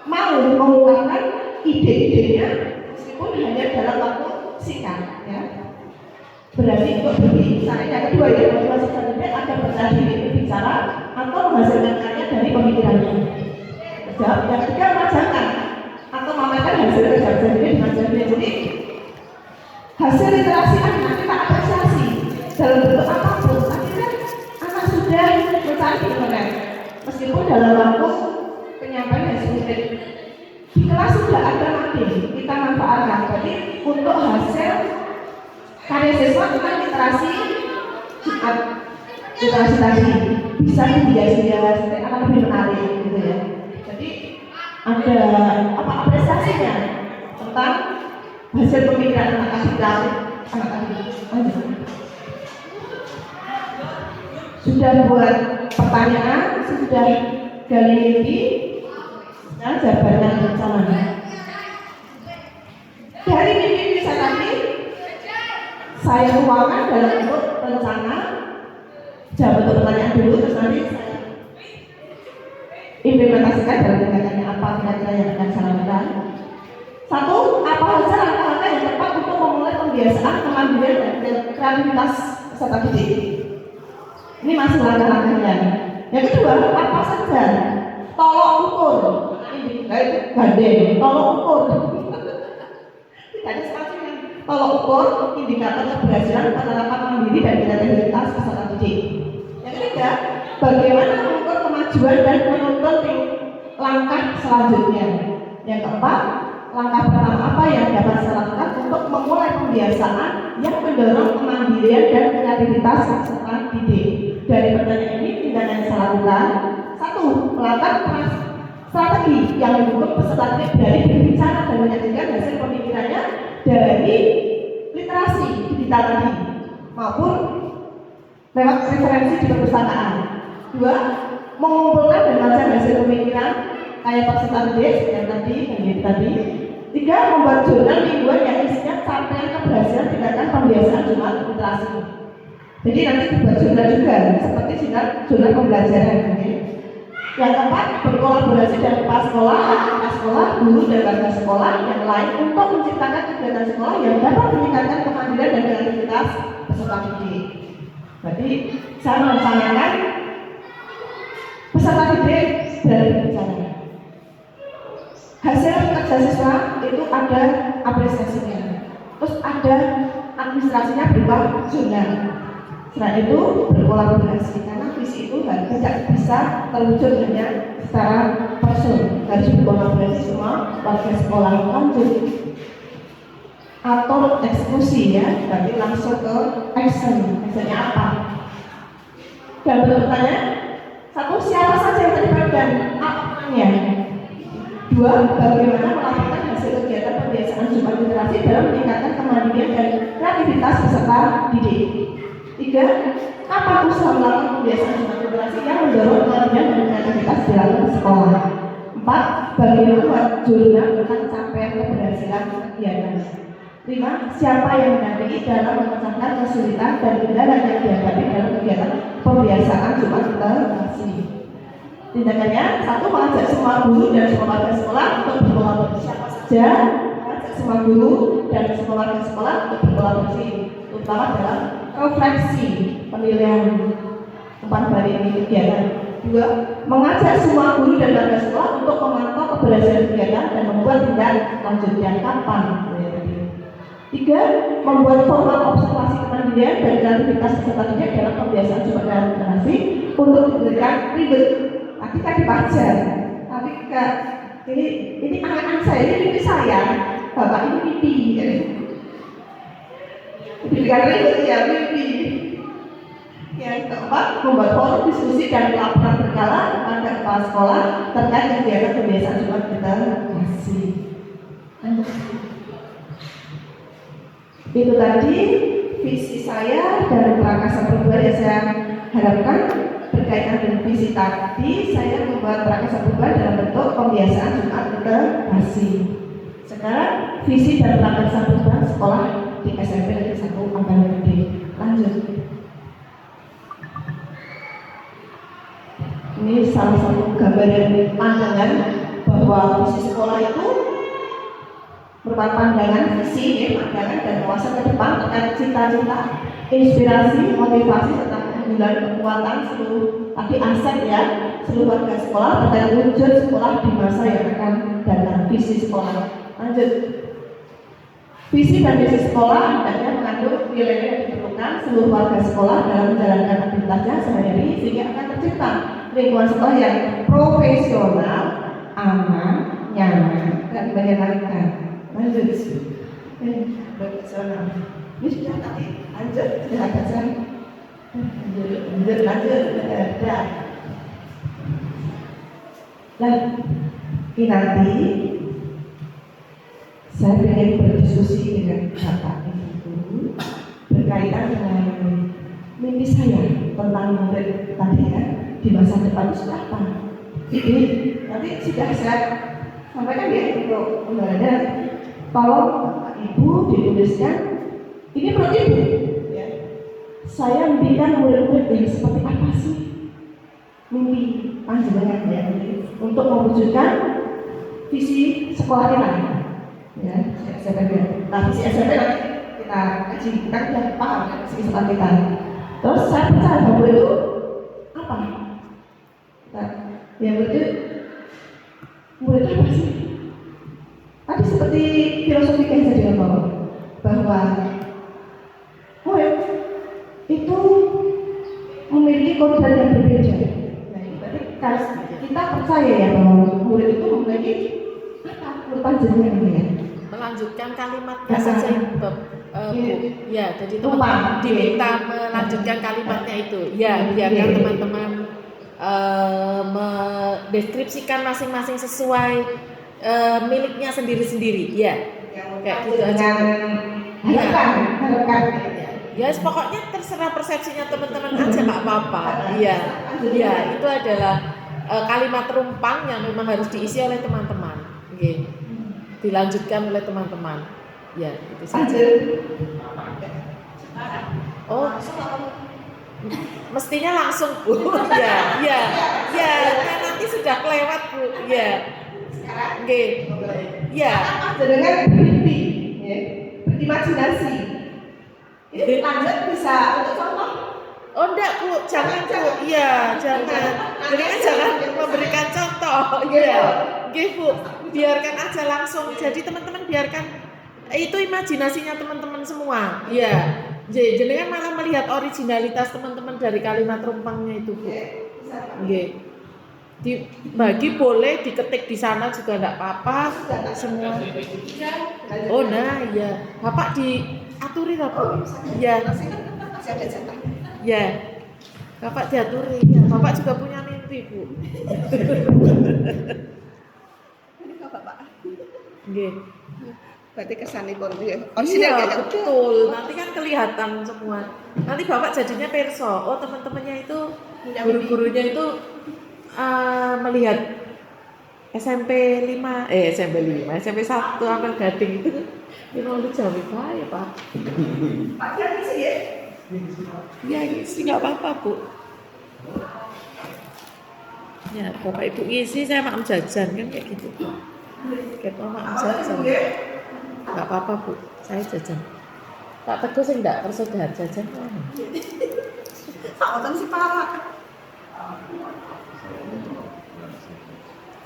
mau mengungkapkan ide-idenya meskipun hanya dalam waktu singkat ya. Berarti untuk berbicara yang kedua ya, motivasi tertentu akan berani berbicara atau menghasilkan karya dari pemikirannya. Yang ketiga, merasakan atau memamerkan hasil kerja sendiri dengan sendiri. Jadi hasil literasi anak kita apresiasi dalam bentuk apapun. Akhirnya anak sudah mencari di internet, meskipun dalam waktu penyampaian yang sulit. Di kelas sudah ada materi, kita manfaatkan. Jadi untuk hasil karya siswa tentang literasi tadi bisa dihias-hias, akan lebih menarik gitu ya. Jadi ada apresiasinya tentang hasil pemikiran anak kita. Sudah buat pertanyaan, sudah gali mimpi, nah jawabannya rencananya. Dari mimpi bisa tadi saya tuangkan dalam bentuk rencana. Jawab bentuk pertanyaan dulu, terus nanti saya implementasikan dalam tindakannya apa kira-kira yang akan saya lakukan. Satu, apa saja langkah-langkah yang tepat untuk memulai pembiasaan kemandirian dan kreativitas peserta didik. Ini masih langkah-langkahnya. Yang kedua, apa saja tolok ukur, gandeng, tolok ukur. Tidak ada sepatunya. Tolok ukur indikator keberhasilan penerapan mandiri dan kreativitas peserta didik. Yang ketiga, bagaimana mengukur kemajuan dan menuntun langkah selanjutnya. Yang keempat, langkah pertama apa yang dapat saya lakukan untuk memulai pembiasaan yang mendorong kemandirian dan kreativitas peserta didik. Dari pertanyaan ini, tindakan yang saya lakukan: satu, melakukan strategi yang mendukung peserta didik dari berbicara dan menyajikan hasil pemikirannya dari literasi digital tadi maupun lewat referensi di perpustakaan. Dua, mengumpulkan dan membaca hasil pemikiran kayak peserta didik yang tadi. Tiga, membuat jurnal mingguan yang isinya capaian keberhasilan tindakan pembiasaan jurnal literasi. Jadi nanti dibuat jurnal juga seperti jurnal pembelajaran. Yang keempat, berkolaborasi dengan kepala sekolah, guru dan warga sekolah yang lain untuk menciptakan kegiatan sekolah yang dapat meningkatkan kemandirian dan kreativitas peserta didik. Jadi saya merencanakan peserta didik dari berbicara. Hasil kerja siswa itu ada apresiasinya, terus ada administrasinya berupa jurnal. Setelah itu berkolaborasi, karena visi itu tidak bisa terwujud hanya secara person, harus berkolaborasi semua warga sekolah lanjut atau eksekusi ya, berarti langsung ke actionnya apa? Dan bertanya, satu, siapa saja yang terlibat dan apanya? Dua, bagaimana melakukan hasil kegiatan pembiasaan jumlah literasi dalam meningkatkan kemandirian dan kreativitas peserta didik. Tiga, apa usaha melakukan pembiasaan jumlah literasi yang mendorong selanjutnya aktivitas dilakukan di sekolah. 4. Bagaimana membuat jurnal tentang capaian keberhasilan kegiatan. 5. Siapa yang mendampingi dalam memecahkan kesulitan dan kendala yang dihadapi dalam kegiatan pembiasaan Jumat literasi. Tindakannya, 1. Mengajak semua guru dan semua warga sekolah untuk berkolaborasi. Siapa saja mengajak semua guru dan semua warga sekolah untuk berkolaborasi, terutama dalam refleksi penilaian umpan balik ini kegiatan. 2. Mengajak semua guru dan warga sekolah untuk memantau keberhasilan kegiatan dan membuat tindak lanjutnya kapan. 3. Membuat format observasi kemandirian dan kreativitas peserta didik dalam pembiasaan Jumat literasi untuk diberikan ribet. Kita dibaca, tapi ini anak-anak saya, ini mimpi saya, bapak ini mimpi. Diberikan ribet ya mimpi. Yang keempat, membuat forum diskusi dan laporan berkala kepada kepala sekolah terkait kegiatan kebiasaan Jumat literasi. Itu tadi visi saya dan Prakasa Perubahan yang saya harapkan berkaitan dengan visi tadi. Saya membuat Prakasa Perubahan dalam bentuk pembiasaan Jumat literasi. Sekarang visi dan Prakasa Perubahan sekolah di SMP Negeri 1 Ampel Gede. Lanjut. Ini salah satu gambaran pandangan bahwa visi sekolah itu merupakan pandangan visi, pandangan dan wawasan ke depan terkait cita-cita, inspirasi, motivasi serta keunggulan kekuatan seluruh tadi aset ya seluruh warga sekolah terkait wujud sekolah di masa yang akan datang. Visi sekolah. Lanjut. Visi dan misi sekolah hendaknya mengandung nilai yang diperlukan seluruh warga sekolah dalam menjalankan aktivitasnya sehari-hari sehingga akan tercipta lingkungan sekolah yang profesional, aman, nyaman, dan menyenangkan. Lanjut. Profesional. Ini sudah tadi. Lanjut. Sudah ada saya. Lanjut. Dah. Nah, ini nanti saya ingin berdiskusi dengan Bapak Ibu berkaitan dengan mimpi saya tentang murid tadi ya di masa depan itu apa. Ini nanti sudah saya sampaikan ya untuk pembelajaran. Kalau Bapak Ibu dituliskan, ini menurut Ibu ya, saya mimpikan murid-murid yang seperti apa sih mimpi panjenengan ya untuk mewujudkan visi sekolah kita ya SMP. Nah visi SMP nanti kita kaji, kita sudah paham ya visi sekolah kita. Terus saya percaya bahwa itu apa? Nah, yang murid apa sih? Tadi seperti filosofi yang saya juga bawa bahwa murid itu memiliki kodrat yang berbeda. Nah, berarti kita percaya ya bahwa murid itu memiliki apa? Panjenengan ya. Melanjutkan kalimatnya saja, Bu. Ya, jadi teman-teman diminta melanjutkan kalimatnya itu. Ya, biarkan teman-teman mendeskripsikan masing-masing sesuai miliknya sendiri-sendiri. Ya, kayak gitu aja. Harapkan. Ya, pokoknya terserah persepsinya teman-teman aja, nggak apa-apa. Iya, ya, itu adalah kalimat rumpang yang memang harus diisi oleh teman-teman. Oke. Dilanjutkan oleh teman-teman. Ya, itu saja. Oh, mestinya langsung Bu. Ya, nanti sudah kelewat Bu. Ya. Oke. Ya. Dengan bermimpi, ya, berimajinasi. Ini lanjut bisa untuk contoh. Oh enggak Bu, jangan Bu. Iya, jangan. Jadi jangan memberikan contoh. Iya. Oke Bu, biarkan aja langsung. Jadi teman-teman biarkan itu imajinasinya teman-teman semua. Iya. Jadi kan malah melihat originalitas teman-teman dari kalimat rumpangnya itu Bu. Oke. Dibagi boleh, diketik di sana juga enggak apa-apa. Semua. Oh nah, iya. Bapak diaturi lah Bu. Iya. Ya, Bapak diaturi. Ya, Bapak juga punya mimpi Bu. Ini kok Bapak. Nggih. Berarti kesanipun ya. Iya, betul. Nanti kan kelihatan semua. Nanti Bapak jadinya perso. Oh, teman-temannya itu, guru-gurunya itu melihat SMP 5, SMP 1 Amal Gading itu mau dijawab ya Pak. Pak Kiai sih ya. Ya ngisi nggak apa-apa Bu. Ya Bapak Ibu ngisi saya makan jajan kan kayak gitu. Kayak makan jajan. Nggak apa-apa Bu, saya jajan. Pak Teguh sih enggak persedar jajan kan. Sawatan si Pak.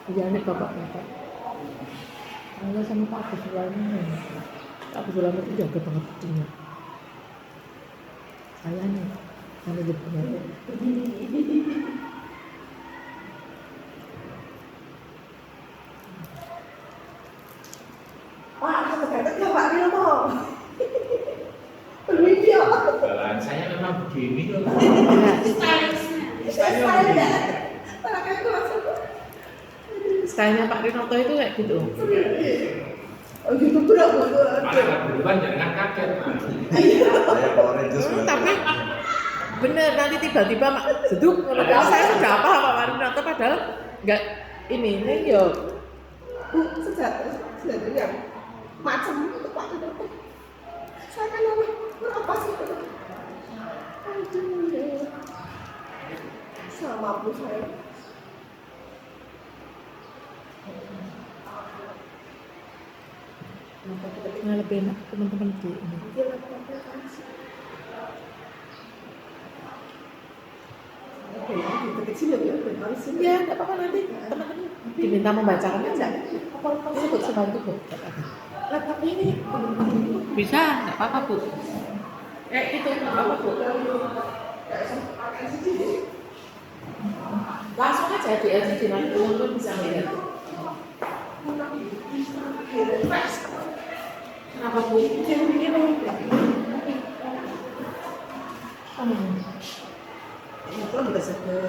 Iya nih bapak-bapak. Saya sama Pak Agus Sulaiman. Pak Agus Sulaiman itu jaga banget kucingnya. Saya nih, sama jepungnya. Wah, aku tergantung ya Pak Rio toh. Video. Jalan saya memang begini loh. Style-nya. Pakai itu langsung. Stylenya Pak Rinoto itu kayak gitu. Oh gitu berat. Malah duluan jangan kaget. Tapi bener nanti tiba-tiba mak seduk. Kalau saya sudah apa sama Pak Rinoto padahal nggak ini yo. Sejati yang macam itu Pak Rio. Saya kan apa sih itu? Aduh. Sama Bu saya. Nah, lebih enak teman-teman di ini. Ya, nggak apa-apa nanti teman-teman diminta membacakan aja. Apa sebut sebantu Bu? Laptop ini bisa, nggak apa-apa Bu. Itu nggak apa-apa Bu. Langsung aja di LCD nanti teman-teman bisa melihat. Kenapa Bu? Jangan begini. Itu bisa sedih.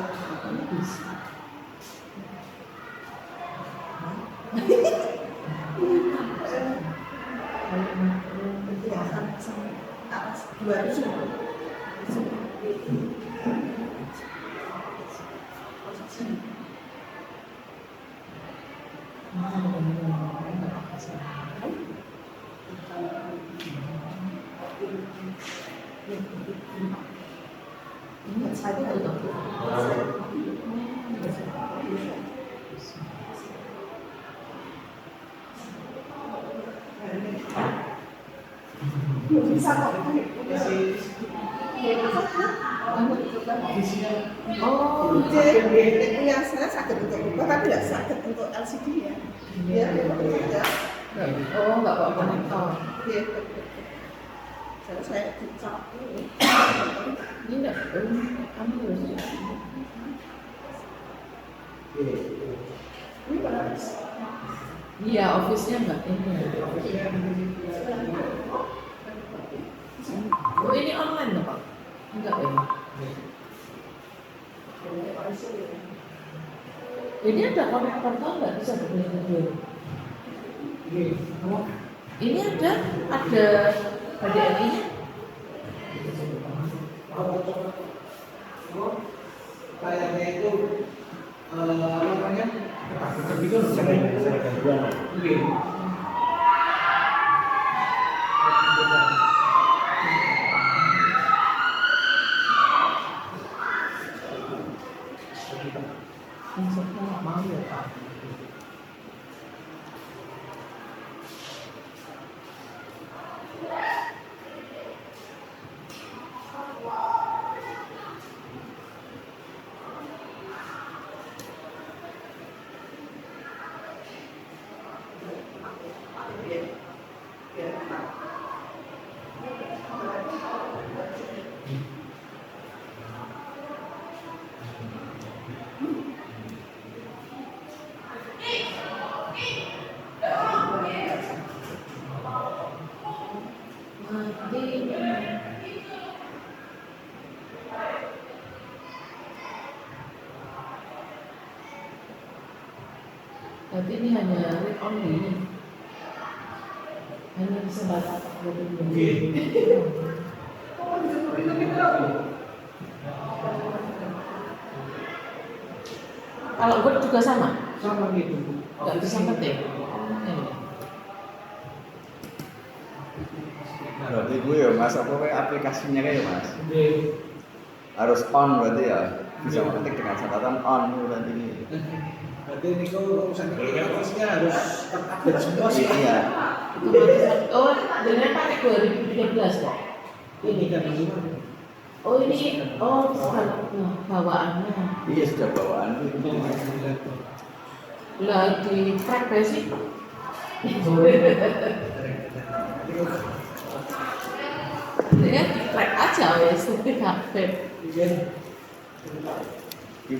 Bisa kok. Oh, jadi yang saya sakit untuk buka, tapi tidak sakit untuk LCD ya. Ya, ya. Oh, nggak apa-apa monitor. Iya. Saya dicap. Ini nggak, kamu harus iya, office-nya nggak ini. Oh, ini online loh Pak? Enggak ya? Ini ada konektor nggak bisa berbeda-beda? Ini ada HDMI-nya. Kayaknya itu apa namanya? Itu sering gangguan. Insya-Allah nggak mau ya Pak. Berarti ini hanya read only, hanya bisa baca Kalau Word juga sama? Sama gitu. Nggak bisa ngetik? Berarti gue ya mas, apa kayak aplikasinya kayak mas? Oke. Harus on berarti ya? Bisa mengetik dengan catatan on berarti ini. Berarti ini kok urusan aplikasinya harus terupdate semua sih. Iya. Oh, dengan pakai 2013 kok. Ini kan semua. Oh ini, oh kalau bawaannya. Iya sudah bawaan itu. Lah di track basic. Ya di track aja wes, tapi HP. Iya.